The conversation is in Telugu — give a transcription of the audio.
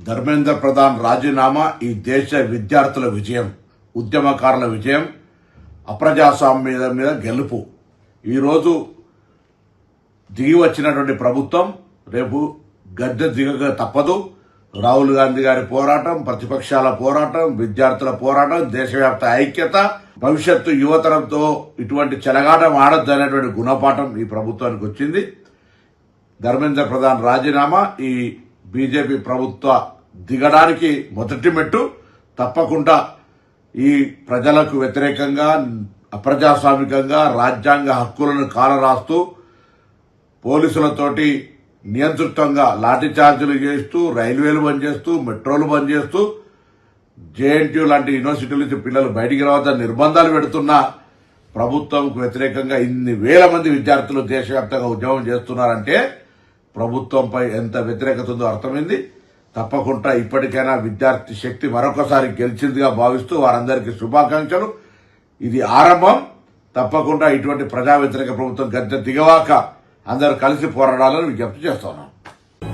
ధర్మేంద్ర ప్రధాన్ రాజీనామా ఈ దేశ విద్యార్థుల విజయం, ఉద్యమకారుల విజయం, అప్రజాస్వామ్యం మీద గెలుపు. ఈరోజు దిగి వచ్చినటువంటి ప్రభుత్వం రేపు గద్దె దిగక తప్పదు. రాహుల్ గాంధీ గారి పోరాటం, ప్రతిపక్షాల పోరాటం, విద్యార్థుల పోరాటం, దేశవ్యాప్త ఐక్యత, భవిష్యత్తు యువతరంతో ఇటువంటి చెలగాటం ఆడద్దు అనేటువంటి గుణపాఠం ఈ ప్రభుత్వానికి వచ్చింది. ధర్మేంద్ర ప్రధాన్ రాజీనామా ఈ బీజేపీ ప్రభుత్వ దిగడానికి మొదటి మెట్టు. తప్పకుండా ఈ ప్రజలకు వ్యతిరేకంగా, అప్రజాస్వామికంగా రాజ్యాంగ హక్కులను కాలరాస్తూ పోలీసులతోటి నియంతృత్వంగా లాఠీ చార్జీలు చేస్తూ, రైల్వేలు బంద్ చేస్తూ, మెట్రోలు బంద్ చేస్తూ, జేఎన్టీయూ లాంటి యూనివర్సిటీల నుంచి పిల్లలు బయటికి రావద్దని నిర్బంధాలు పెడుతున్న ప్రభుత్వంకు వ్యతిరేకంగా ఇన్ని వేల మంది విద్యార్థులు దేశవ్యాప్తంగా ఉద్యమం చేస్తున్నారంటే ప్రభుత్వంపై ఎంత వ్యతిరేకత ఉందో అర్థమైంది. తప్పకుండా ఇప్పటికైనా విద్యార్థి శక్తి మరొకసారి గెలిచిందిగా భావిస్తూ వారందరికీ శుభాకాంక్షలు. ఇది ఆరంభం. తప్పకుండా ఇటువంటి ప్రజా వ్యతిరేక ప్రభుత్వం గద్దె దిగవాక అందరూ కలిసి పోరాడాలని విజ్ఞప్తి చేస్తున్నాం.